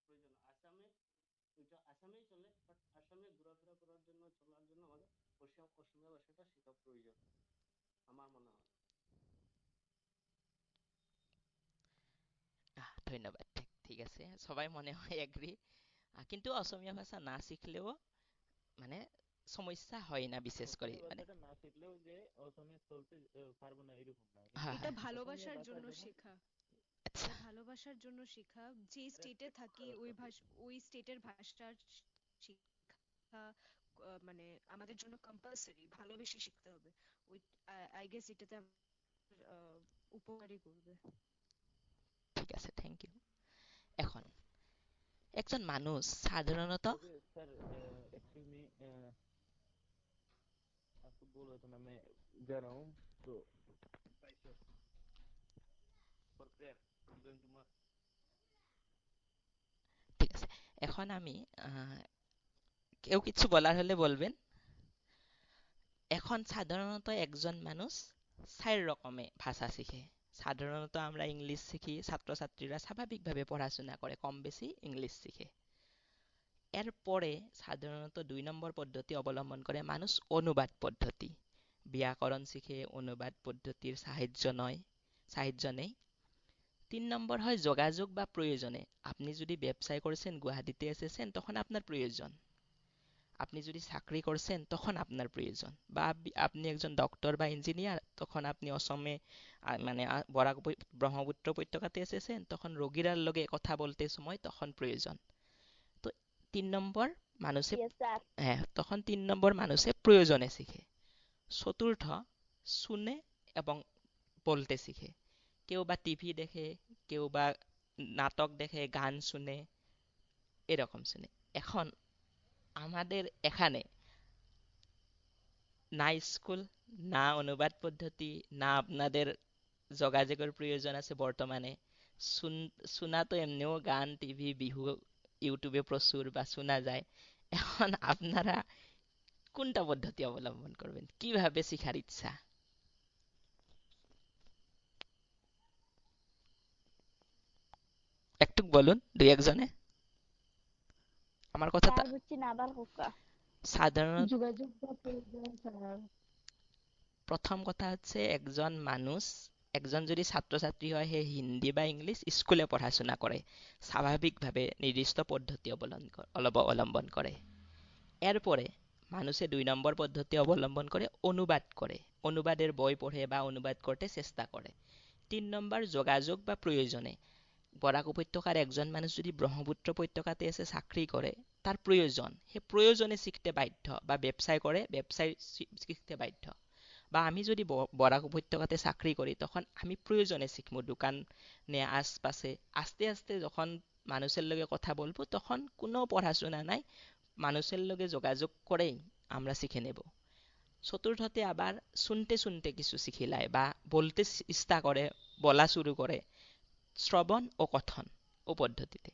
প্রয়োজন। আসামে ওইটা আসামেই চলে, বাট আসামে ঘোরাফেরা করার জন্য চলার জন্য আমাদের অসমীয়া ভাষাটা শেখা প্রয়োজন আমার মনে হয়। ধন্যবাদ। ঠিক আছে, সবাই মনে হয় এগ্রি। কিন্তু অসমীয়া ভাষা না শিখলেও মানে সমস্যা হয় না, বিশেষ করে অসমীয়া মানে ভাষাটা না শিখলেও যে অসমে চলতে পারবো না এরকম না, কিন্তু হ্যাঁ এটা হ্যাঁ হ্যাঁ। অসমীয়া ভালোবাসার ভাষা জন্য যখন শেখা। আচ্ছা, এটা ভালোবাসার জন্য শেখা। যে স্টেটে রেসপেক্ট থাকি করার ওই জন্য। ভাষা, ওই স্টেটের ভাষার শিক্ষা মানে আমাদের জন্য কম্পালসারি, ভালোবেসে শিখতে হবে। ওই আই গেস এটাতে আহ, উপকারী করবে। ঠিক আছে, থ্যাংক ইউ। এখন একজন মানুষ সাধারণত ओके सर, एक्सक्यूज मी, आपको बोल रहा था ना, मैं जा रहा हूँ तो for prayer I'm going to mosque. ঠিক আছে, এখন আমি কেউ কিছু বলার হলে বলবেন। এখন সাধারণত একজন মানুষ চার রকমে ভাষা শিখে। সাধারণত আমরা ইংলিশ শিখি, ছাত্রছাত্রীরা স্বাভাবিকভাবে পড়াশোনা করে কম বেশি ইংলিশ শিখে। এরপরে সাধারণত ২ নম্বর পদ্ধতি অবলম্বন করে মানুষ অনুবাদ পদ্ধতি। ব্যাকরণ শিখে অনুবাদ পদ্ধতির সাহায্য নেয়। ৩ নম্বর হয় যোগাযোগ বা প্রয়োজনে। আপনি যদি ব্যবসায় করছেন, গুয়াহাটিতে এসেছেন, তখন আপনার প্রয়োজন। আপনি যদি চাকরি করছেন তখন আপনার প্রয়োজন, বা আপনি একজন ডক্টর বা ইঞ্জিনিয়ার, তখন আপনি অসমে মানে বরাক ব্রহ্মপুত্র উপত্যকাতে এসেছেন, তখন রোগীরার লগে কথা বলতে সময় তখন প্রয়োজন। তো ৩ নম্বর মানুষে, Yes, sir. হ্যাঁ, তখন ৩ নম্বর মানুষে প্রয়োজনে শিখে। চতুর্থ, শুনে এবং বলতে শিখে। কেউ বা টিভি দেখে, কেউ বা নাটক দেখে, গান শুনে, এরকম শুনে। এখন আমাদের এখানে না স্কুল, না অনুবাদ পদ্ধতি, না আপনাদের যোগাযোগের প্রয়োজন আছে বর্তমানে। শোনা তো এমনিও গান, টিভি, বিহু ইউটিউবে প্রচুর বা শোনা যায়। এখন আপনারা কোনটা পদ্ধতি অবলম্বন করবেন, কিভাবে শিখার ইচ্ছা? একটু বলুন দুই একজনে। আমার কথাটা স্যার বুঝছি না, আবার হোকা। সাধারণত যোগাযোগ বা প্রয়োজন ছাড়া। প্রথম কথা হচ্ছে, একজন মানুষ, একজন যদি ছাত্রছাত্রী হয়, সে হিন্দি বা ইংলিশ স্কুলে পড়াশোনা করে, স্বাভাবিকভাবে নির্দিষ্ট পদ্ধতি অবলম্বন করে। এরপরে মানুষে ২ নম্বর পদ্ধতি অবলম্বন করে অনুবাদ করে, অনুবাদের বই পড়ে বা অনুবাদ করতে চেষ্টা করে। ৩ নম্বর যোগাযোগ বা প্রয়োজনে। বরাক উপত্যকার একজন মানুষ যদি ব্রহ্মপুত্র উপত্যকাতে এসে চাকরি করে, তার প্রয়োজন, সে প্রয়োজনে শিখতে বাধ্য, বা ব্যবসায় করে ব্যবসায় শিখতে বাধ্য। বা আমি যদি বরাক উপত্যকাতে চাকরি করি, তখন আমি প্রয়োজনে শিখবো দোকানে আশপাশে। আস্তে আস্তে যখন মানুষের লগে কথা বলবো, তখন কোনো পড়াশোনা নাই, মানুষের লগে যোগাযোগ করেই আমরা শিখে নেব। চতুর্থতে আবার শুনতে শুনতে কিছু শিখিলায় বা বলতে ইচ্ছা করে, বলা শুরু করে, শ্রবণ ও কথন ও পদ্ধতিতে।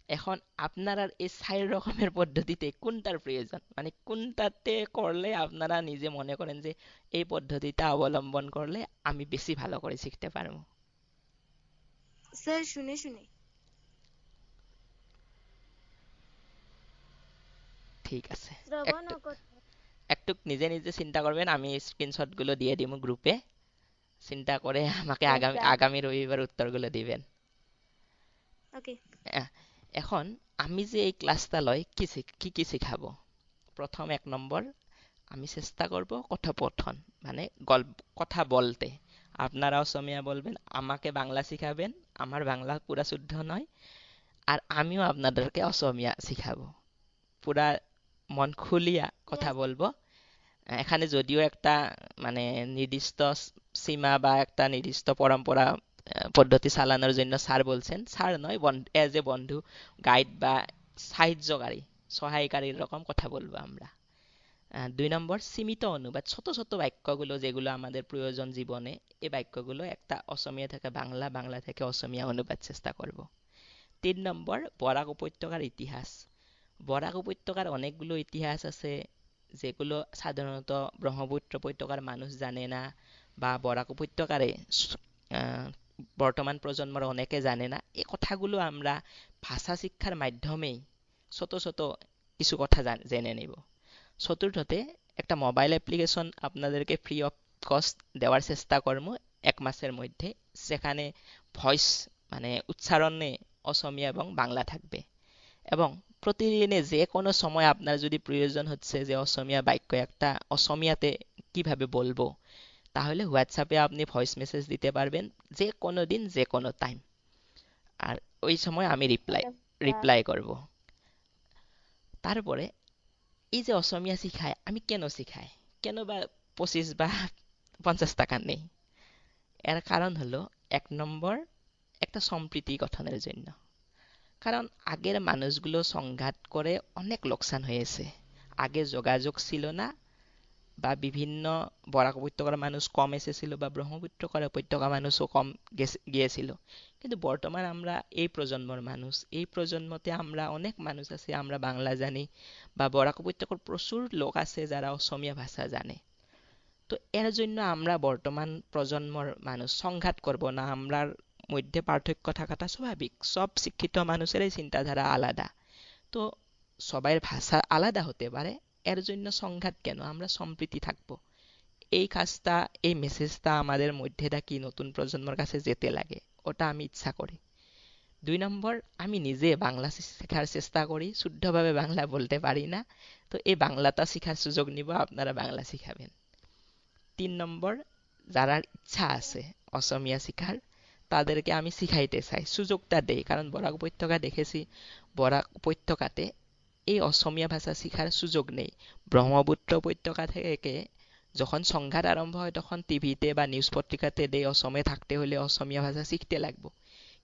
এখন আপনারা এই ৪ রকমের পদ্ধতিতে কোনটার প্রয়োজন, মানে কোনটাতে করলে আপনারা নিজে মনে করেন যে এই পদ্ধতিটা অবলম্বন করলে আমি বেশি ভালো করে শিখতে পারবো? স্যার শুনে শুনে। ঠিক আছে, শ্রবণ একটু ও কথা। একটু নিজে নিজে চিন্তা করবেন, আমি স্ক্রিনশটগুলো দিয়ে দিব গ্রুপে। চিন্তা করে আমাকে Yes, আগামী sir. আগামী রবিবার উত্তরগুলো দিবেন। ওকে। আহ, এখন আমি যে এই ক্লাসটা লই, কি কি শিখাবো? প্রথম ১ নম্বর, আমি চেষ্টা করব কথোপকথন, মানে গল্প, কথা বলতে। আপনারা অসমীয়া বলবেন, আমাকে বাংলা শিখাবেন। আমার বাংলা পুরা শুদ্ধ নয়, আর আমিও আপনাদেরকে অসমীয়া শিখাবো। পুরা মন খুলিয়া কথা ইয়েস। বলবো। এখানে যদিও একটা মানে নির্দিষ্ট সীমা বা একটা নির্দিষ্ট পরম্পরা পদ্ধতি চালানোর জন্য স্যার বলছেন, স্যার নয়, এজ এ বন্ধু, গাইড বা সাহায্যকারী, সহায়কারীর রকম কথা বলবো আমরা। ২ নম্বর, সীমিত অনুবাদ, ছোট ছোট বাক্যগুলো যেগুলো আমাদের প্রয়োজন জীবনে, এই বাক্যগুলো একটা অসমীয়া থেকে বাংলা, বাংলা থেকে অসমীয়া অনুবাদ চেষ্টা করব। ৩ নম্বর, বরাক উপত্যকার ইতিহাস। বরাক উপত্যকার অনেকগুলো ইতিহাস আছে, যেগুলো সাধারণত ব্রহ্মপুত্র উপত্যকার মানুষ জানে না, বা বরাক উপত্যকারে বর্তমান প্রজন্মের অনেকে জানে না। এই কথাগুলো আমরা ভাষা শিক্ষার মাধ্যমেই ছোট ছোট কিছু কথা জেনে নেব। চতুর্থতে একটা মোবাইল অ্যাপ্লিকেশন আপনাদেরকে ফ্রি অফ কস্ট দেওয়ার চেষ্টা করব 1 মাসের মধ্যে, সেখানে ভয়েস মানে উচ্চারণে অসমীয়া এবং বাংলা থাকবে। এবং প্রতিদিনে যে কোনো সময় আপনার যদি প্রয়োজন হচ্ছে যে অসমীয়া বাক্য একটা অসমীয়াতে কিভাবে বলবো, তাহলে হোয়াটসঅ্যাপে আপনি ভয়েস মেসেজ দিতে পারবেন যে কোনো দিন যে কোনো টাইম, আর ওই সময় আমি রিপ্লাই হ্যালো স্যার। রিপ্লাই করব। তারপরে এই যে অসমীয়া শিখায়, আমি কেন শিখাই, কেন বা 25 বা 50 টাকা নেই? এর কারণ হলো 1 নম্বর, একটা সম্প্রীতি গঠনের জন্য। কারণ আগের মানুষগুলো সংঘাত করে অনেক লোকসান হয়েছে। আগে যোগাযোগ ছিল না, বা বিভিন্ন বরাক উপত্যকার মানুষ কম এসেছিল, বা ব্রহ্মপুত্র উপত্যকার মানুষও কম গিয়েছিল। কিন্তু বর্তমান আমরা এই প্রজন্মর মানুষ, এই প্রজন্মতে আমরা অনেক মানুষ আছে, আমরা বাংলা জানি, বা বরাক উপত্যকার প্রচুর লোক আছে যারা অসমীয়া ভাষা জানে। তো এর জন্য আমরা বর্তমান প্রজন্মর মানুষ সংঘাত করব না, আমরার মধ্যে পার্থক্য থাকাটা স্বাভাবিক। সব শিক্ষিত মানুষেরই চিন্তাধারা আলাদা, তো সবাই ভাষা আলাদা হতে পারে, এর জন্য সংঘাত কেন, আমরা সম্প্রীতি থাকবো। এই কাজটা, এই মেসেজটা আমাদের মধ্যে থাকি নতুন প্রজন্মের কাছে যেতে লাগে, ওটা আমি ইচ্ছা করি। 2 নম্বর, আমি নিজে বাংলা শেখার চেষ্টা করি, শুদ্ধভাবে বাংলা বলতে পারি না, তো এই বাংলাটা শেখার সুযোগ নিব, আপনারা বাংলা শিখাবেন। 3 নম্বর, যারা ইচ্ছা আছে অসমীয়া শিখার, তাদেরকে আমি শিখাইতে চাই, সুযোগটা দেই। কারণ বরাক উপত্যকা দেখেছি, বরাক উপত্যকাতে এই অসমীয়া ভাষা শিখার সুযোগ নেই। ব্রহ্মপুত্র উপত্যকা থেকে যখন সংঘাত আরম্ভ হয়, তখন টিভিতে বা নিউজ পত্রিকাতে দেয় অসমে থাকতে হলে অসমীয়া ভাষা শিখতে লাগবো।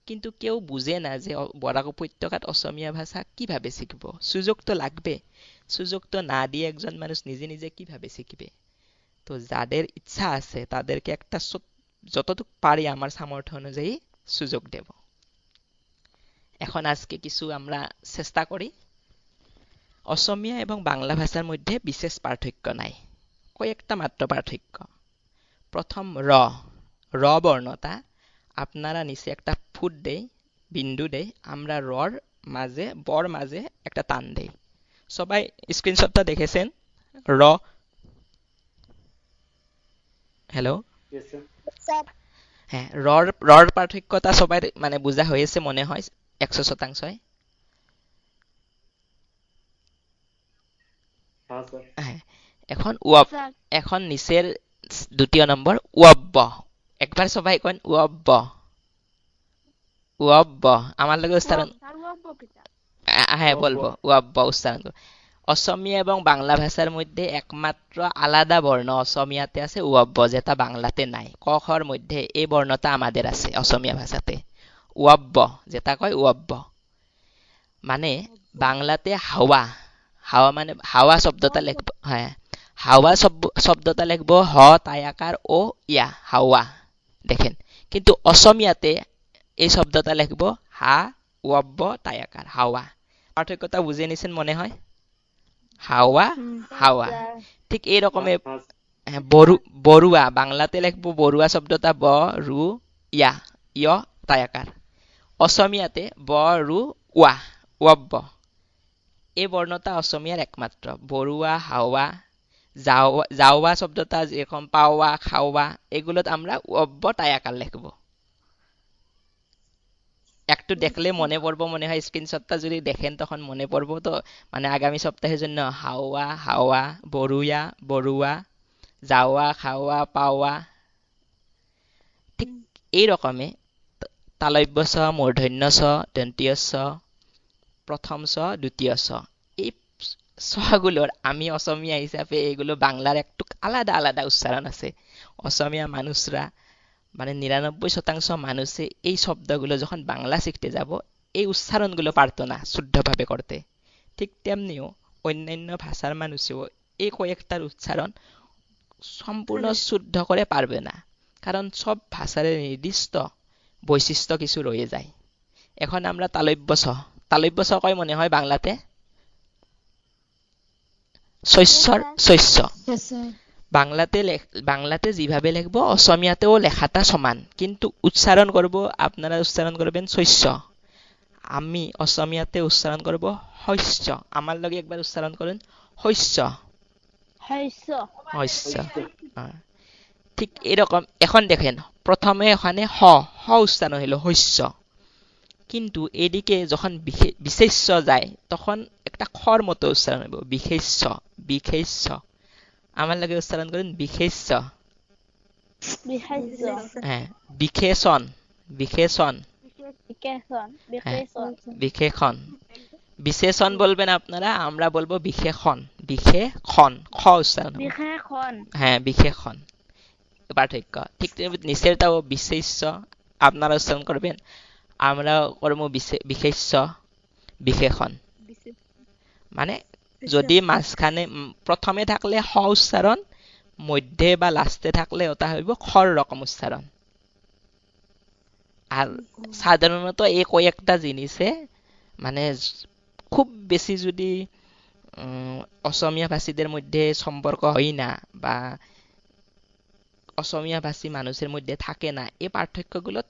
কিন্তু কেউ বুঝে না যে বরাক উপত্যকাত অসমীয়া ভাষা কিভাবে শিখব, সুযোগ তো লাগবে। সুযোগ তো না দিয়ে একজন মানুষ নিজে নিজে কিভাবে শিখবে? তো যাদের ইচ্ছা আছে তাদেরকে একটা যতটুকু পারি আমার সামর্থ্য অনুযায়ী সুযোগ দেব। এখন আজকে কিছু আমরা চেষ্টা করি। অসমীয়া এবং বাংলা ভাষার মধ্যে বিশেষ পার্থক্য নাই, কয়েকটা মাত্র পার্থক্য। প্রথম র, র বর্ণটা আপনারা নিচে একটা ফুট দেই, বিন্দু দেই, আমরা রর মাঝে, বর মাঝে একটা টান দেই। সবাই স্ক্রিনশটটা দেখেছেন? র, হ্যালো, Yes, sir. স্যার হ্যাঁ, রর রর পার্থক্যটা সবাই মানে বোঝা হয়েছে মনে হয় 100%। हाँ सर। হ্যাঁ, এখন ওয়াব, স্যার এখন নিচের 2 নম্বর ওয়াব্ব। একবার সবাই কোন ওয়াব্ব, ওয়াব্ব, আমার লগে উচ্চারণ। স্যার ওয়াব্ব কিতা হ্যাঁ वो বলবো, ওয়াব্ব উচ্চারণ করবো। অসমীয়া এবং বাংলা ভাষার মধ্যে একমাত্র আলাদা বর্ণ অসমীয়াতে আছে ওয়াব্ব, যেটা বাংলাতে নাই। ক খর মধ্যে এই বর্ণটা আমাদের আছে অসমীয়া ভাষাতে, ওয়াব্ব, যেটা কয় ওয়াব্ব। মানে ওয়াব্ব বাংলাতে হাওয়া, হাওয়া মানে হাওয়া শব্দটা ওয়াব্ব লিখব, হ্যাঁ, হাওয়া শব্দটা লিখব হ তায়াকার ও ইয়া, হাওয়া। দেখেন, কিন্তু অসমীয়াতে এই শব্দটা লিখব হা ওয়াব্ব তায়াকার, হাওয়া। পার্থক্যটা বুঝে নিছেন মনে হয়? হাওয়া, হাওয়া। স্যার ঠিক এই हाँ রকমের हाँ বড়ুয়া, বাংলাতে লিখব বড়ুয়া শব্দটা ব রু ইয়া, ইয় তায়াকার। অসমীয়াতে ব রু ওয়া, ওয়াব্ব। এই বর্ণটা অসমীয়ার একমাত্র। বড়ুয়া, হাওয়া, যাওয়া শব্দটা যেরকম পাওয়া, খাওয়া, এগুলোতে আমরা ওয়াব্ব তায়াকার লিখব। একটু দেখলে মনে পড়বো মনে হয়, স্ক্রিনশটটা যদি দেখেন তখন মনে পড়বো। তো মানে আগামী সপ্তাহের জন্য হাওয়া, হাওয়া, বড়ুয়া, বড়ুয়া, যাওয়া, খাওয়া, পাওয়া। ঠিক এই রকমে তালব্য ছ, মূর্ধন্য ছ, দন্তীয় ছ, প্রথম ছ, দ্বিতীয় ছ, এই ছগুলোর আমি অসমীয়া হিসাবে এগুলো বাংলার একটু আলাদা আলাদা উচ্চারণ আছে। অসমীয়া মানুষরা মানে 99% মানুষে এই শব্দগুলো যখন বাংলা শিখতে যাব, এই উচ্চারণগুলো পারতো না শুদ্ধভাবে করতে। ঠিক তেমনিও অন্যান্য ভাষার মানুষেও এই কয়েকটার উচ্চারণ সম্পূর্ণ শুদ্ধ করে পারবে না, কারণ সব ভাষার নির্দিষ্ট বৈশিষ্ট্য কিছু রয়ে যায়। এখন আমরা তালব্য ছ, তালব্য ছ কয় মনে হয় বাংলাতে? শস্যর শস্য। Yes, sir. বাংলাতে যেভাবে লিখবো অসমীয়াতেও লেখাটা সমান, কিন্তু উচ্চারণ করব, আপনারা উচ্চারণ করবেন শস্য, আমি অসমীয়াতে উচ্চারণ করব শস্য। আমার লগে একবার উচ্চারণ করেন, শস্য শস্য শস্য। হইছে। ঠিক এরকম। এখন দেখেন, প্রথমে এখানে হ উচ্চারণ হইল শস্য, কিন্তু এদিকে যখন বিশেষ্য যায় তখন একটা খর মতো উচ্চারণ হইব, বিশেষ্য বিশেষ্য। আমার লাগে উচ্চারণ করেন বিশেষ্য। বিশেষ্য হ্যাঁ, বিশেষণ বিশেষণ। বিশেষণ হ্যাঁ, বিশেষণ বিশেষণ। বিশেষণ বলবেন আপনারা, আমরা বলবো বিশেষণ। বিশেষণ খ উচ্চারণ হবে। বিশেষণ হ্যাঁ, বিশেষণ। পার্থক্য ঠিক নিচেরটাও বিশেষ্য, আপনারা উচ্চারণ করবেন, আমরা করবো বিশেষ্য বিশেষণ। মানে যদি মাঝখানে প্রথমে থাকলে হ উচ্চারণ, মধ্যে বা লাস্টে থাকলে ওটা হইব খর রকম উচ্চারণ। আর সাধারণত এই কয়েকটা জিনিসে মানে খুব বেশি যদি অসমীয়া ভাষীদের মধ্যে সম্পর্ক হয় না বা অসমীয়া ভাষী মানুষের মধ্যে থাকে না, এই পার্থক্যগুলো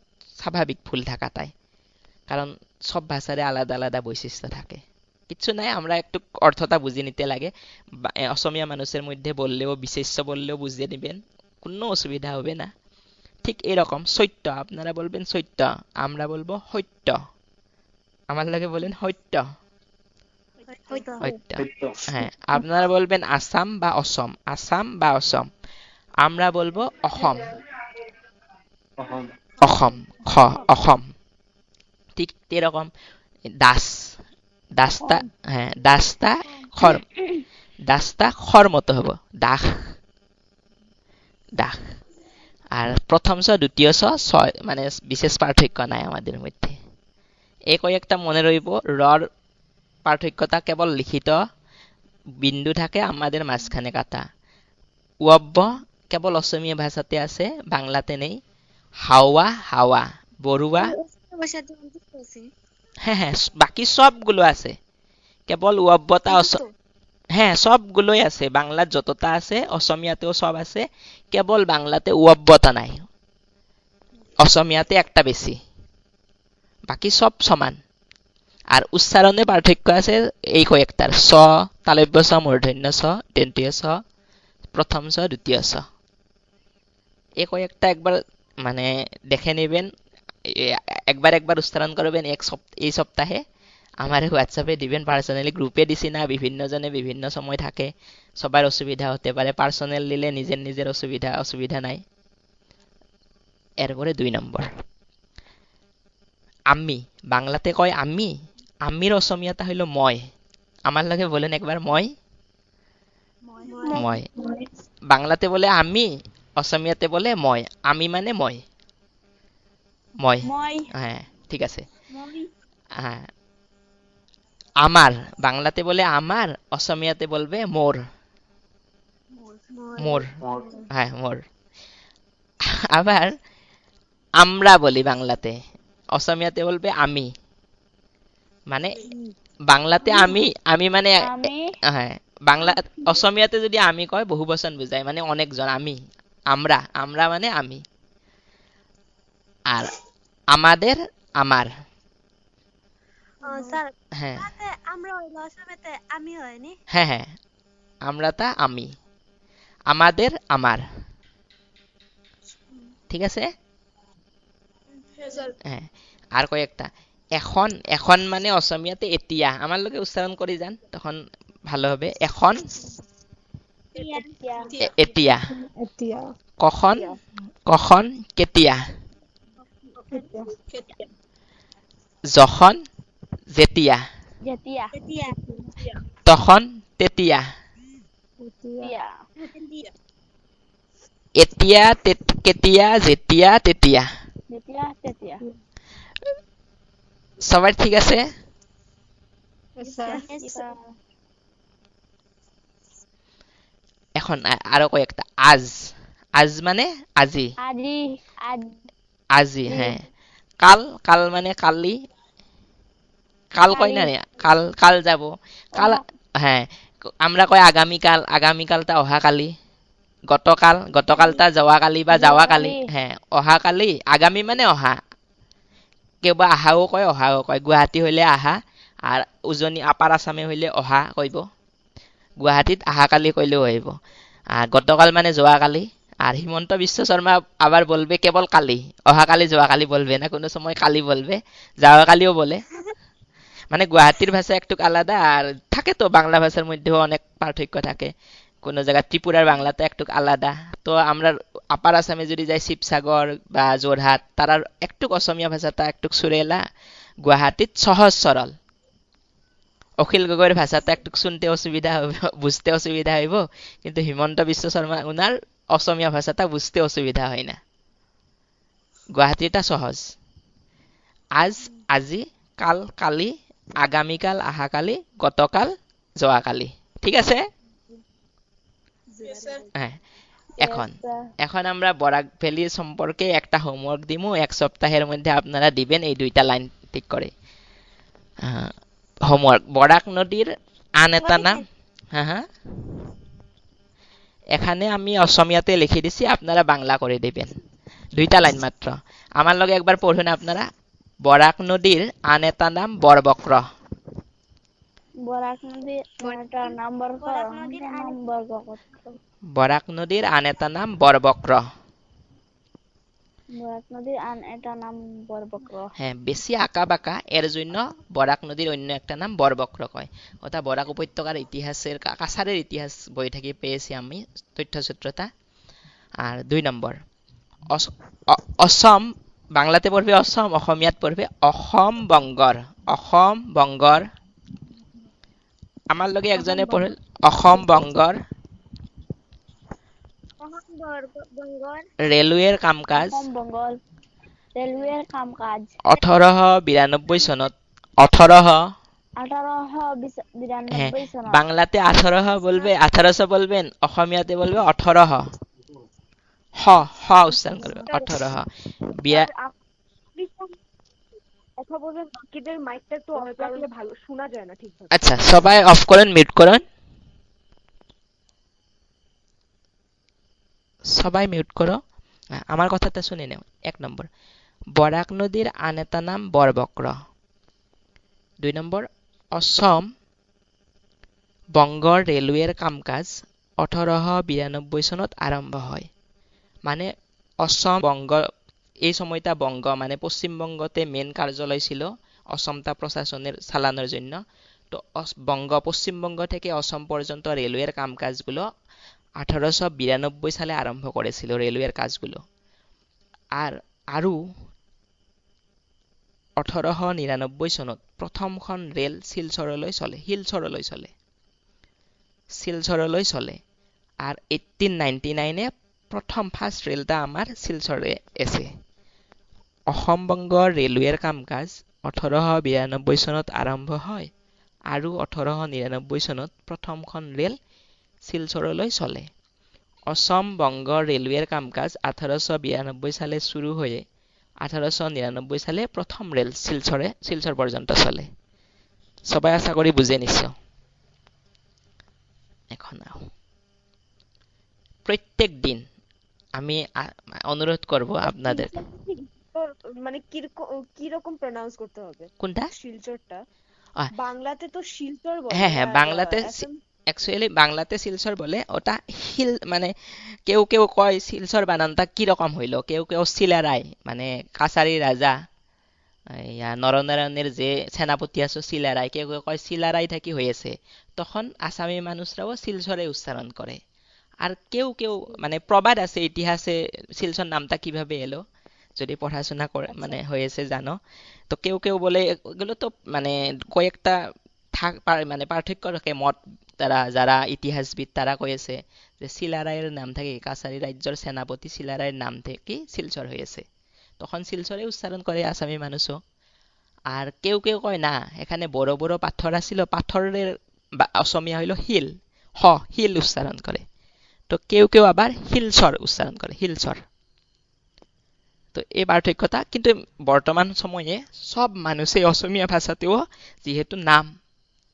স্বাভাবিক ভুল থাকাটাই। কারণ সব ভাষারে আলাদা আলাদা বৈশিষ্ট্য থাকে। কিচ্ছু নাই, আমরা একটু অর্থটা বুঝে নিতে লাগে। অসমীয়া মানুষের মধ্যে বললেও বিশেষ্য বললেও বুঝিয়ে দিবেন, কোনো অসুবিধা হবে না। ঠিক এরকম সত্য, আপনারা বলবেন সত্য, আমরা বলবো সত্য। আমার লাগে বলেন সত্য সত্য। হইতো। হ্যাঁ, আপনারা বলবেন আসাম বা অসম, আসাম বা অসম। আমরা বলবো অসম অহম। অসম খ অসম। ঠিক এরকম দাস, দাসটা, হ্যাঁ দাসটা খর, দাসটা খর মতো হবো, দাস দাস। আর প্রথম স দ্বিতীয় স ছয়, মানে বিশেষ পার্থক্য নাই আমাদের মধ্যে। এই কয়েকটা মনে রইব। রর পার্থক্যটা কেবল লিখিত বিন্দু থাকে আমাদের মাঝখানে কাটা। ওয়ব্য কেবল অসমীয়া ভাষাতে আছে, বাংলাতে নেই। হাওয়া হাওয়া, বড়ুয়া, ভাষাতে অন্তত আছে হ্যাঁ হ্যাঁ বাকি সবগুলো আছে, কেবল ওয়ব্যটা অন্তত হ্যাঁ সবগুলোই আছে, বাংলার যতটা আছে অসমীয়াতেও সব আছে, কেবল বাংলাতে ওয়ব্যতা নাই, অসমীয়াতে একটা বেশি, বাকি সব সমান। আর উচ্চারণে পার্থক্য আছে এই কয়েকটার, স, তালব্য স, মূর্ধন্য স, দন্তীয় স, প্রথম স, দ্বিতীয় স। এই কয়েকটা একবার মানে দেখে নেবেন, একবার একবার উচ্চারণ করবেন এই সপ্তাহে। আমার হোয়াটসঅ্যাপে দিবেন, পার্সোনালি গ্রুপে দিছি না, বিভিন্ন জনে বিভিন্ন সময় থাকে, সবার অসুবিধা হতে পারে, পার্সোনাল দিলে নিজের নিজের অসুবিধা নাই। এরপরে 2 নম্বর, আমি, বাংলাতে কয় আমি, আমির অসমীয়াটা হইল মই। আমার লাগে বলেন একবার মই। মই বাংলাতে বলে আমি, অসমীয়াতে বলে মই। আমি মানে মই, মই। মই হ্যাঁ ঠিক আছে। মই হ্যাঁ, আমার, বাংলাতে বলে আমার, অসমীয়াতে বলবে মোর, মোর। মোর। হ্যাঁ মোর। আবার আমরা বলি বাংলাতে, অসমীয়াতে বলবে আমি। মানে বাংলাতে আমি, আমি মানে আমি হ্যাঁ, বাংলা অসমীয়াতে যদি আমি কয় বহু বচন বুঝায়, মানে অনেকজন আমি। আমরা, আমরা মানে আমি। আর আমাদের, আমার। স্যার হ্যাঁ আমরা হইলো আসামেতে আমি হয়নি হ্যাঁ হ্যাঁ, আমরাটা আমি, আমাদের আমার। ঠিক আছে। হ্যাঁ, আর কয়েকটা, এখন, এখন মানে অসমীয়াতে এতিয়া। আমার লোকে উচ্চারণ করে যান, তখন ভালো হবে। এখন, এতিয়া এতিয়া। এতিয়া কখন, কখন, কেতিয়া। কেতিয়া যখন, যেতিয়া। যেতিয়া তেতিয়া তখন, তেতিয়া। তেতিয়া এতিয়া, কেতিয়া, যেতিয়া, তেতিয়া। যেতিয়া তেতিয়া সবার ঠিক আছে। এখন আরো কয়েকটা, আজ, আজ মানে আজি, আজি আজি। হ্যাঁ, কাল, কাল মানে কালি, কাল কয় না রে, কাল, কাল যাব, কাল। হ্যাঁ, আমরা কয় আগামীকাল, আগামীকালটা অহাকালি, গতকাল গতকালটা যোৱাকালি বা যাৱাকালি যোৱাকালি হ্যাঁ অহাকালি আগামী মানে অহা কেউবা আহাও কয় গুৱাহাটী হইলে আহা আর উজনি আপার আসামে হইলে অহা কইব গুৱাহাটীত আহাকালি কইলেও হইব আর গতকাল মানে যোৱাকালি আর হিমন্ত বিশ্ব শর্মা আবার বলবে কেবল কালি অহাকালি যোৱাকালি বলবে না কোনো সময় কালি বলবে যাওয়াকালিও বলে মানে গুৱাহাটীর ভাষা একটু আলাদা আর থাকে তো বাংলা ভাষার মধ্যেও অনেক পার্থক্য থাকে কোনো জায়গা ত্রিপুরার বাংলাতে একটু আলাদা তো আমরা আপার আসামে যদি যাই শিবসাগর বা যোরহাট তারার একটু অসমীয়া ভাষাটা একটু সুরেলা গুৱাহাটীত সহজ সরল অখিল গগৈর ভাষাটা একটু শুনতে অসুবিধা হবে বুঝতে অসুবিধা হইব কিন্তু হিমন্ত বিশ্ব শর্মা উনার অসমীয়া ভাষাটা বুঝতে অসুবিধা হয় না গুৱাহাটীটা সহজ আজ আজি কাল কালি আগামীকাল আহাকালি গতকাল যোৱাকালি ঠিক আছে হ্যাঁ এখন এখন আমরা বরাক ভ্যালির সম্পর্কে একটা হোমওয়ার্ক দিমু এক সপ্তাহের মধ্যে আপনারা দিবেন এই দুইটা লাইন ঠিক করে হোমওয়ার্ক বরাক নদীর আন এটা নাম হ্যাঁ হ্যাঁ এখানে আমি অসমীয়াতে লিখে দিছি আপনারা বাংলা করে দিবেন দুইটা লাইন মাত্র আমার লগে একবার পড়ুন আপনারা বরাক নদীর আন এটা নাম বরবক্র বরাক নদীর আরেকটা নাম বরবক্র বরাক নদীর আন এটা নাম বরবক্র বরাক নদীর আন এটা নাম বরবক্র হ্যাঁ বেশি আঁকা বাঁকা এর জন্য বরাক নদীর অন্য একটা নাম বরবক্র কয় ওটা বরাক উপত্যকার ইতিহাসের কাছারের ইতিহাস বই থেকে পেয়েছি আমি তথ্যসূত্রতা আর 2 নম্বর অসম বাংলাতে পড়বে অসম অসমীয়াত পড়বে অসম বঙ্গর আমার লগে একজনে পড়ল অসম বঙ্গর রেলৱেৰ কাম-কাজ অসম বংগৰ ৰেলৱেৰ কাম-কাজ 1892 চনত 1892 হ্যাঁ চনত বাংলাতে 18 বলবে 1800 বলবেন অসমীয়াতে বলবে 18 হ হ উচ্চারণ করবে 18 বিয়া কথা বলবেন বাকিদের মাইকটা একটু অফ রাখলে ভালো শোনা যায় না ঠিকভাবে আচ্ছা সবাই অফ করেন মিউট করেন সবাই মিউট করো আমার কথাটা শুনে নাও 1 নম্বর বরাক নদীর আন এটা নাম বরবক্র 2 নম্বর অসম বঙ্গৰ ৰেলৱেৰ কাম-কাজ 1892 চনত আরম্ভ হয় মানে অসম বঙ্গ এই সময়টা বঙ্গ মানে পশ্চিমবঙ্গতে মেন কার্যালয় ছিল অসমটা প্রশাসনের চালানোর জন্য তো বঙ্গ পশ্চিমবঙ্গ থেকে অসম পর্যন্ত রেলওয়ের কামকাজগুলো 1892 সালে আরম্ভ করেছিল রেলওয়ের কাজগুলো আর আরো 1899 চনত প্ৰথমখন ৰেল শিলচৰলৈ চলে আর 1899 এ প্রথম ফার্স্ট রেলটা আমার শিলচরে এসে অসম বঙ্গৰ ৰেলৱেৰ কাম-কাজ 1892 চনত আৰম্ভ হয় আৰু 1899 চনত প্ৰথমখন ৰেল শিলচৰলৈ চলে অসম বঙ্গৰ ৰেলৱেৰ কাম-কাজ 1892 সালে শুরু হয়ে 1899 সালে প্রথম রেল শিলচর পর্যন্ত চলে সবাই আশা করি বুঝে নিছো এখন প্রত্যেক দিন আমি অনুরোধ করব আপনাদের মানে কি রকম প্রনাউন্স করতে হবে কোনটা শিলচরটা বাংলাতে তো শিলচর বলে হ্যাঁ হ্যাঁ বাংলাতে অ্যাকচুয়ালি বাংলাতে শিলচর বলে ওটা হিল মানে কেউ কেউ কয় শিলচর বানানটা কি রকম হইলো কেউ কেউ শিলারায় মানে কাছারি রাজা নরনারায়ণের যে সেনাপতি আছে শিলারায় কেউ কেউ কয় শিলারায় থাকি হয়েছে তখন আসামি মানুষরাও শিলচরে উচ্চারণ করে আর কেউ কেউ মানে প্রবাদ আছে ইতিহাসে শিলচর নামটা কিভাবে এলো যদি পড়াশোনা করে মানে হয়েছে জানো তো কেউ কেউ বলে এগুলো তো মানে কয়েকটা মানে পার্থক্য রাখে মত তারা যারা ইতিহাসবিদ তারা কয়েছে যে শিলারায়ের নাম থেকে কাছারি রাজ্যের সেনাপতি শিলারায়ের নাম থেকে শিলচর হয়েছে তখন শিলচরে উচ্চারণ করে আসামি মানুষও আর কেউ কেউ কয় না এখানে বড় বড় পাথর আছিল পাথরের অসমীয়া হইল হিল হিল উচ্চারণ করে তো কেউ কেউ আবার হিলচর উচ্চারণ করে হিলচর তো এই পার্থক্যটা কিন্তু বর্তমান সময়ে সব মানুষই অসমীয়া ভাষাতেও যেহেতু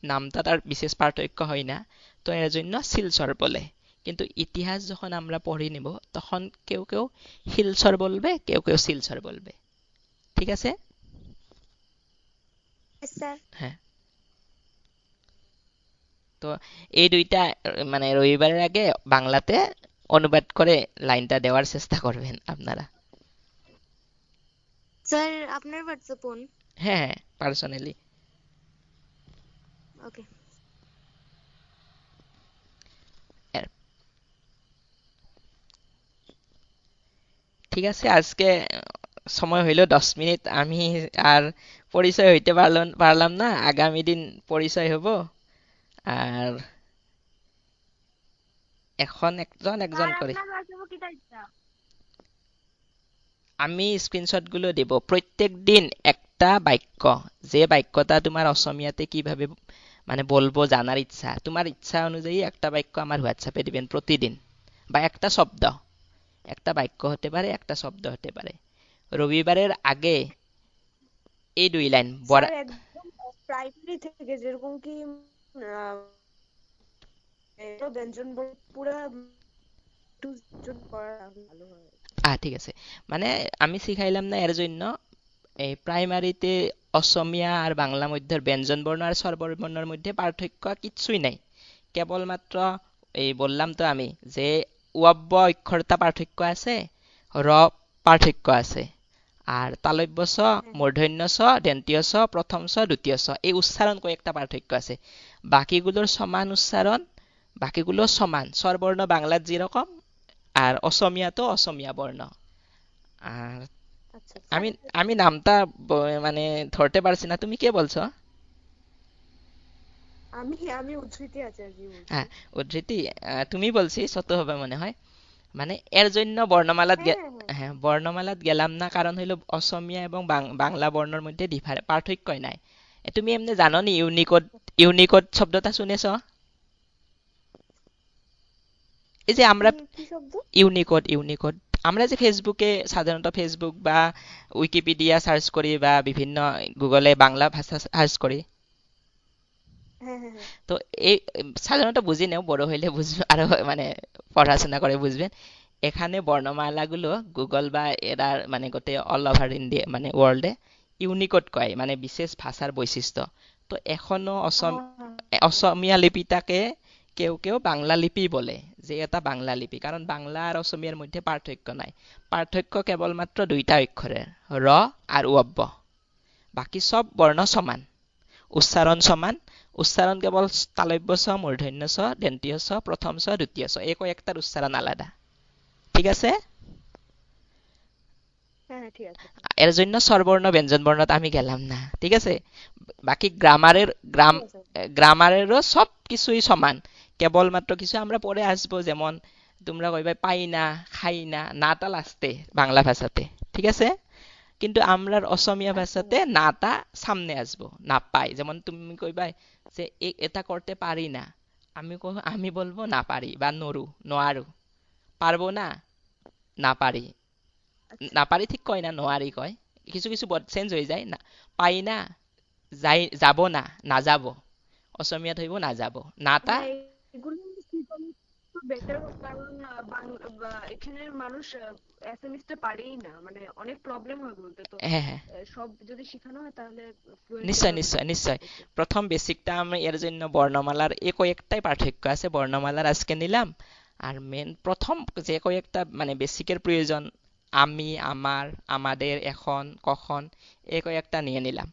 নামটা তার বিশেষ পার্থক্য হয় না তো এর জন্য শিলচর বলে কিন্তু ইতিহাস যখন আমরা পড়ে নিব তখন কেউ কেউ শিলচর বলবে, কেউ কেউ শিলচর বলবে। ঠিক আছে? স্যার। হ্যাঁ, তো এই দুইটা মানে রবিবারের আগে বাংলাতে অনুবাদ করে লাইনটা দেওয়ার চেষ্টা করবেন আপনারা। স্যার আপনার হোয়াটসঅ্যাপ কোন? হ্যাঁ হ্যাঁ, পার্সোনালি। ওকে। ঠিক আছে, আজকে সময় হইল 10 মিনিট। আমি আর পরিচয় হইতে পারলাম না, আগামী দিন পরিচয় হব। আর এখন একজন একজন স্যার করে আপনার হোয়াটসঅ্যাপে কি তাইতা? আমি স্ক্রিনশটগুলো দেব। প্রত্যেক দিন একটা বাক্য, যে বাক্যটা তোমার অসমীয়াতে কিভাবে মানে বলবো জানার ইচ্ছা, তোমার ইচ্ছা অনুযায়ী একটা বাক্য আমার হোয়াটসঅ্যাপে দিবেন প্রতিদিন। বা একটা শব্দ, একটা বাক্য হতে পারে, একটা শব্দ হতে পারে। রবিবারের আগে এই 2 লাইন স্যার একদম প্রাইমারি থেকে যেরকম কি ব্যঞ্জন পুরা টু যদি করা ভালো হয়। ঠিক আছে, মানে আমি শিখাইলাম না এর জন্য। এই প্রাইমারিতে অসমীয়া আর বাংলা মধ্যে ব্যঞ্জন বর্ণ আর স্বরবর্ণের মধ্যে পার্থক্য কিচ্ছুই নাই। কেবলমাত্র এই বললাম তো আমি যে উয়াব্য অক্ষরতা পার্থক্য আছে, র পার্থক্য আছে, আর তালব্য স, হ্যাঁ মূর্ধন্য স, দন্তীয় স, প্রথম স, দ্বিতীয় স, এই উচ্চারণ কয়েকটা পার্থক্য আছে। বাকিগুলোর সমান উচ্চারণ, বাকিগুলো সমান স্বরবর্ণ বাংলার যেরকম, আর অসমীয়াতেও অসমীয়া বর্ণ। আর আচ্ছা আমি স্যার। আমি নামটা মানে ধরতে পারছি না, তুমি কে বলছো? আমি আমি উদ্ধৃতি আচার্য বলছি। হ্যাঁ, উদ্ধৃতি। তুমি বলছি সত্য হবে মনে হয়। মানে এর জন্য বর্ণমালাত হ্যাঁ হ্যাঁ হ্যাঁ। হ্যাঁ, বর্ণমালাত গেলাম না, কারণ হইল অসমীয়া এবং বাংলা বর্ণের মধ্যে পার্থক্যই নাই। তুমি এমনি জানো নি ইউনিকোড? ইউনিকোড শব্দটা শুনেছ? এই যে কি আমরা কি শব্দ? ইউনিকোড, ইউনিকোড আমরা যে ফেসবুকে সাধারণত ফেসবুক বা উইকিপিডিয়া সার্চ করি বা বিভিন্ন গুগলে বাংলা ভাষা সার্চ করি, হ্যাঁ হ্যাঁ হ্যাঁ। তো এই সাধারণত বুঝি নেও, বড় হইলে বুঝবে আরো, মানে পড়াশোনা করে বুঝবেন। এখানে বর্ণমালাগুলো গুগল বা এরা মানে গোটে অল ওভার ইন্ডিয়া মানে ওয়ার্ল্ডে ইউনিকোড কয়, মানে বিশেষ ভাষার বৈশিষ্ট্য। তো এখনো হ্যাঁ অসমীয়া লিপিটাকে কেউ কেউ বাংলা লিপি বলে, যে এটা বাংলা লিপি, কারণ বাংলা আর অসমীয়ার মধ্যে পার্থক্য নাই। পার্থক্য কেবলমাত্র দুইটা অক্ষরের, র আর উ। বাকি সব বর্ণ সমান, উচ্চারণ সমান। উচ্চারণ কেবল তালব্য স, মূর্ধন্য স, দন্তীয় স, প্রথম স, দ্বিতীয় স, এই কয়েকটার উচ্চারণ আলাদা। ঠিক আছে? হ্যাঁ হ্যাঁ, ঠিক আছে এর জন্য স্বরবর্ণ ব্যঞ্জন বর্ণত আমি গেলাম না। ঠিক আছে? বাকি ঠিক আছে। গ্রামারেরও সব কিছুই সমান। কেবলমাত্র কিছু আমরা পরে আসবো, যেমন তোমরা কইবা পাই না, খাই না, নাটা লাস্টে বাংলা ভাষাতে। ঠিক আছে? কিন্তু আমরার অসমীয়া আচ্ছা ভাষাতে নাটা সামনে আসবো, না পাই। যেমন তুমি কইবা যে এটা করতে পারি না, আমি বলবো না পারি বা নরু, নোয়ারু। পারবো না, না পারি। আচ্ছা। না পারি ঠিক কয় না, নোয়ারি কয়। কিছু কিছু চেঞ্জ হয়ে যায় না। পাই না, যাব না, না যাব। অসমীয়াত হইব না যাব, নাটা। হ্যাঁ এগুলো কি করলে একটু বেটার, কারণ এখানের মানুষ অ্যাসামিসটা পারেই না, মানে অনেক প্রবলেম হয় বলতে। তো হ্যাঁ হ্যাঁ, সব যদি শেখানো হয় তাহলে ফ্লুয়েন্টলি নিশ্চয় ওরা নিশ্চয় বলতে নিশ্চয়। পারবে কি। প্রথম বেসিকটা আমি এর জন্য বর্ণমালার এ কয়েকটাই পার্থক্য আছে, বর্ণমালার আজকে নিলাম। আর মেন প্রথম যে কয়েকটা মানে বেসিকের প্রয়োজন, আমি, আমার, আমাদের, এখন, কখন, এ কয়েকটা নিয়ে নিলাম।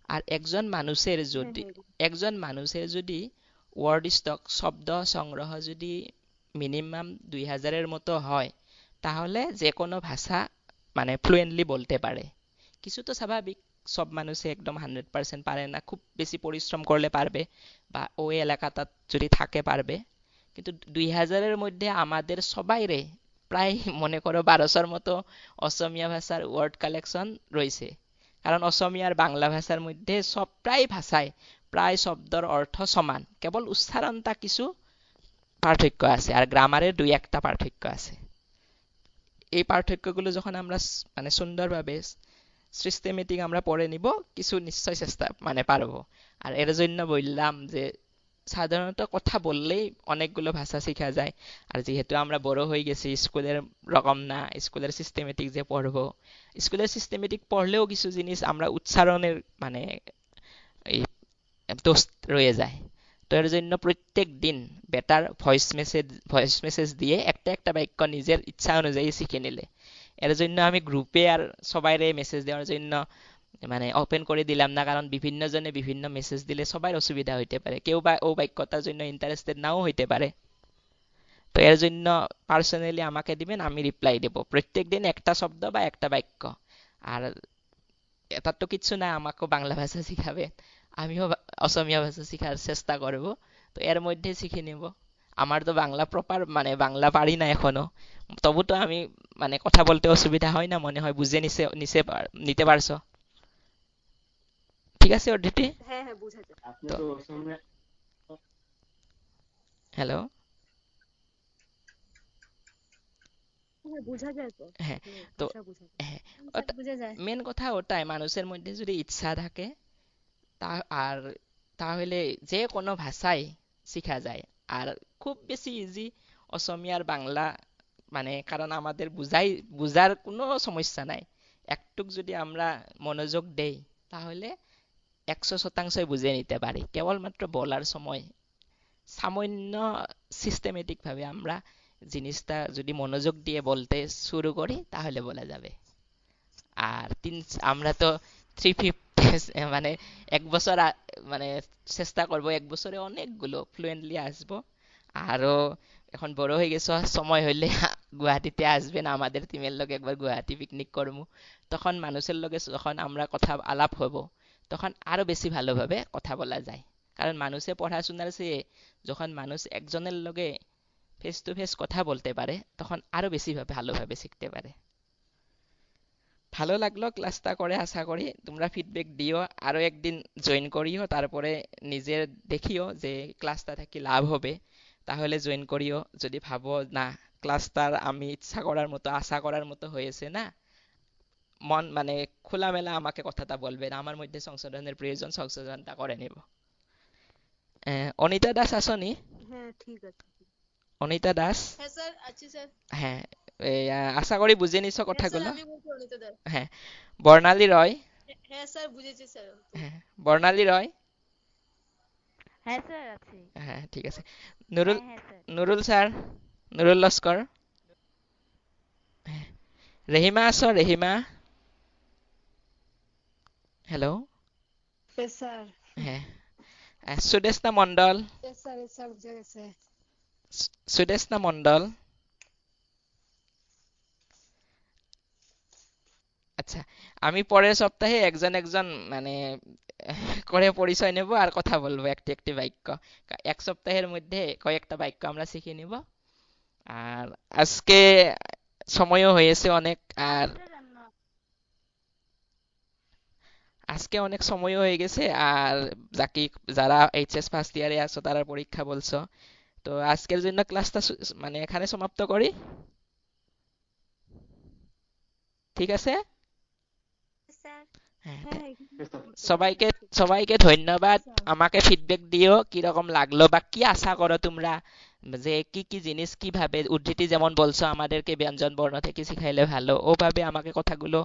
আর হ্যাঁ হ্যাঁ এগুলো। একজন মানুষের যদি ওয়ার্ড স্টক, শব্দ সংগ্রহ যদি মিনিমাম 2000-এর মতো হয়, তাহলে যে কোনো ভাষা মানে ফ্লুয়েন্টলি বলতে পারে। কিছু তো স্বাভাবিক, সব মানুষে একদম 100% পারে না, খুব বেশি পরিশ্রম করলে পারবে, বা ওই এলাকাটা যদি থাকে পারবে। কিন্তু 2000-এর মধ্যে আমাদের সবাইরে প্রায় মনে করো 1200-র মতো অসমীয়া ভাষার ওয়ার্ড কালেকশন রয়েছে। কারণ অসমীয়া আর বাংলা ভাষার মধ্যে সব প্রায় ভাষায় প্রায় শব্দর অর্থ সমান, কেবল উচ্চারণটা কিছু পার্থক্য আছে, আর গ্রামারের 2-1টা পার্থক্য আছে। এই পার্থক্যগুলো যখন আমরা মানে সুন্দরভাবে সিস্টেমেটিক আমরা পড়ে নিব, কিছু নিশ্চয় চেষ্টা মানে পারবো। আর এর জন্য বললাম যে সাধারণত কথা বললেই অনেকগুলো ভাষা শেখা যায়। আর যেহেতু আমরা বড় হয়ে গেছি, স্কুলের রকম না, স্কুলের সিস্টেমেটিক যে পড়বো, স্কুলের সিস্টেমেটিক পড়লেও কিছু জিনিস আমরা উচ্চারণের মানে এই দোষ রয়ে যায়। তো এর জন্য প্রত্যেক দিন বেটার ভয়েস মেসেজ দিয়ে একটা একটা বাক্য নিজের ইচ্ছা অনুযায়ী শিখে নিলে। এর জন্য আমি গ্রুপে আর সবাইরে মেসেজ দেওয়ার জন্য মানে ওপেন করে দিলাম না, কারণ বিভিন্ন জনে বিভিন্ন মেসেজ দিলে সবার অসুবিধা হইতে পারে, কেউ বা ও বাক্যটার জন্য ইন্টারেস্টেড নাও হইতে পারে। তো এর জন্য পার্সোনালি আমাকে দিবেন, আমি রিপ্লাই দেব প্রত্যেক দিন একটা শব্দ বা একটা বাক্য। আর এটার তো কিচ্ছু না, আমাকেও বাংলা ভাষা শিখাবে, আমিও অসমীয়া ভাষা শিখার চেষ্টা করব। তো এর মধ্যে শিখে নেব। আমার তো বাংলা প্রপার মানে বাংলা পারি না এখনো, তবু তো আমি মানে কথা বলতে অসুবিধা হয় না মনে হয়, বুঝে নিতে পারছো? ঠিক আছে অদিতি? হ্যাঁ হ্যাঁ বোঝা যায়। আপনি তো তো অসমে হ্যালো। হ্যাঁ বোঝা যায় তো, হ্যাঁ। হুম, তো ভাষা বোঝা যায়। হ্যাঁ, স্যার বুঝা যায়। মেন কথা ওটাই, মানুষের মধ্যে যদি ইচ্ছা থাকে তা আর তাহলে যে কোনো ভাষাই শেখা যায়। আর খুব বেশি ইজি অসমীয়া আর বাংলা, মানে কারণ আমাদের বুঝার কোনো সমস্যা নাই। একটুক যদি আমরা মনোযোগ দেই তাহলে 100% বুঝে নিতে পারি, কেবলমাত্র বলার সময় সামান্য সিস্টেমেটিক ভাবে আমরা জিনিসটা যদি মনোযোগ দিয়ে বলতে শুরু করি তাহলে বলা যাবে। আর আমরা তো 350 মানে 1 বছর মানে চেষ্টা করব 1 বছরে অনেকগুলো ফ্লুয়েন্টলি আসবো। আরো এখন বড় হয়ে গেছো, সময় হইলে গুয়াহাটিতে আসবেন, আমাদের টিমের লগে একবার গুয়াহাটি পিকনিক করবো। তখন মানুষের লগে যখন আমরা কথা আলাপ হব, তখন আরো বেশি ভালোভাবে কথা বলা যায়। কারণ মানুষে পড়াশোনার চেয়ে যখন মানুষ একজনের লগে ফেস টু ফেস কথা বলতে পারে তখন আরো বেশি ভালোভাবে শিখতে পারে। ভালো লাগলো ক্লাসটা করে, আশা করি তোমরা ফিডব্যাক দিও, আরো একদিন জয়েন করিও, তারপরে নিজের দেখিও যে ক্লাসটা থাকি লাভ হবে, তাহলে জয়েন করিও। যদি ভাবো না ক্লাসটার আমি ইচ্ছা করার মতো আশা করার মতো হয়েছে না, মন মানে খোলামেলা আমাকে কথাটা বলবেন, আমার মধ্যে সংশোধনের প্রয়োজন, সংশোধনটা করে নিব। অনিতা দাস আসনি? হ্যাঁ ঠিক আছে। অনিতা দাস? হ্যাঁ স্যার আছি স্যার। হ্যাঁ, আশা করি বুঝে নিছো হ্যাঁ স্যার কথাগুলো। আমি বলছি অনিতা দাস। হ্যাঁ। বর্ণালী রয়? হ্যাঁ স্যার বুঝেছি স্যার তো। হ্যাঁ, বর্ণালী রয়? হ্যাঁ স্যার আছি। হ্যাঁ ঠিক আছে। নুরুল, হ্যাঁ হ্যাঁ স্যার। নুরুল স্যার, নুরুল লস্কর? হ্যাঁ। রেহিমা আছো? রেহিমা? হ্যালো? Yes sir. হ্যাঁ। Sudeshna Mondal? Yes sir, yes sir বুঝে গেছে। সুদেশনা মন্ডল? আচ্ছা, আমি পরের সপ্তাহে একজন একজন মানে করে পরিচয় নেব আর কথা বলবো একটি একটি বাক্য। এক সপ্তাহের মধ্যে কয়েকটা বাক্য আমরা শিখে নিব। আর আজকে সময়ও হয়েছে অনেক, আর আচ্ছা জানো। আজকে অনেক সময়ও হয়ে গেছে। আর যারা এইচএস ফার্স্ট ইয়ারে আছো তারা পরীক্ষা বলছো, তো আজকের জন্য ক্লাসটা মানে এখানে সমাপ্ত করি, ঠিক আছে? স্যার। হ্যাঁ, হ্যাঁ হ্যাঁ এখানে সমাপ্ত করা সবাইকে যাচ্ছে। সবাইকে ধন্যবাদ। স্যার আমাকে ফিডব্যাক দিও কিরকম লাগলো বা কি আশা করো তোমরা, যে কি কি জিনিস কিভাবে উদ্ধৃতি যেমন বলছো আমাদেরকে ব্যঞ্জন বর্ণ থেকে শিখাইলে ভালো, ওভাবে আমাকে কথাগুলো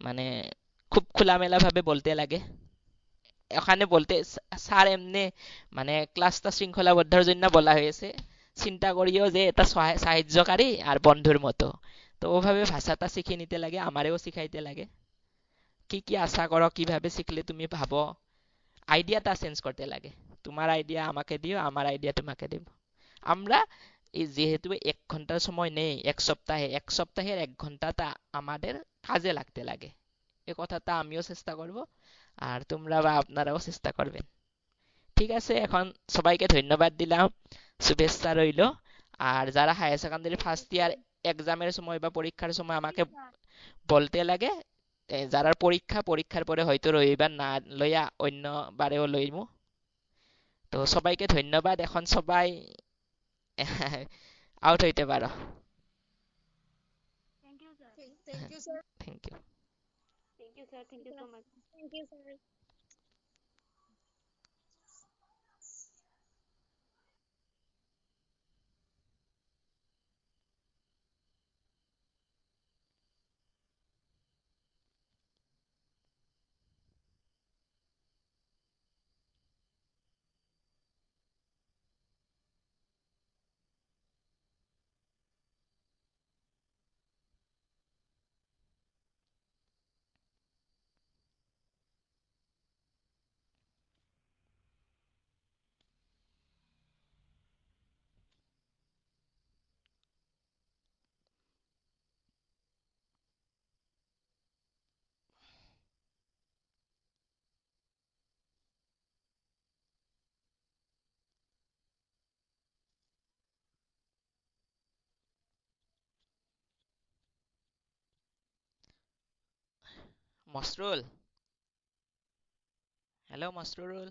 মানে খুব খোলামেলা ভাবে বলতে লাগে। ওখানে বলতে স্যার এমনি মানে ক্লাসটা শৃঙ্খলাবদ্ধর জন্য বলা হয়েছে, চিন্তা করিও যে এটা সাহায্যকারী আর বন্ধুর মতো। তো ওভাবে ভাষাটা শিখে নিতে লাগে, আমারেও শিখাইতে লাগে। কি কি আশা করো, কিভাবে শিখলে তুমি ভাবো, আইডিয়াটা চেঞ্জ করতে লাগে। তোমার আইডিয়া আমাকে দিও, আমার আইডিয়া তোমাকে দেব। আমরা এই যেহেতু 1 ঘন্টার সময় নেই এক সপ্তাহের 1 ঘন্টাটা আমাদের কাজে লাগতে লাগে, এ কথাটা আমিও চেষ্টা করব আর তোমরা বা আপনারাও চেষ্টা করবেন। ঠিক আছে, এখন সবাইকে ধন্যবাদ দিলাম, শুভেচ্ছা রইল। আর যারা হায়ার সেকেন্ডারি ফার্স্ট ইয়ার এক্সামের সময় বা পরীক্ষার সময় আমাকে বলতে লাগে, যারা পরীক্ষার পরে হয়তো রবিবার না লইয়া অন্য বারেও লইমু। তো সবাইকে ধন্যবাদ, এখন সবাই আউট হইতে পারো। Thank you sir. Thank you sir. Thank you. Thank you sir. Thank you so much. Thank you sir. Masrul, hello মসরুল।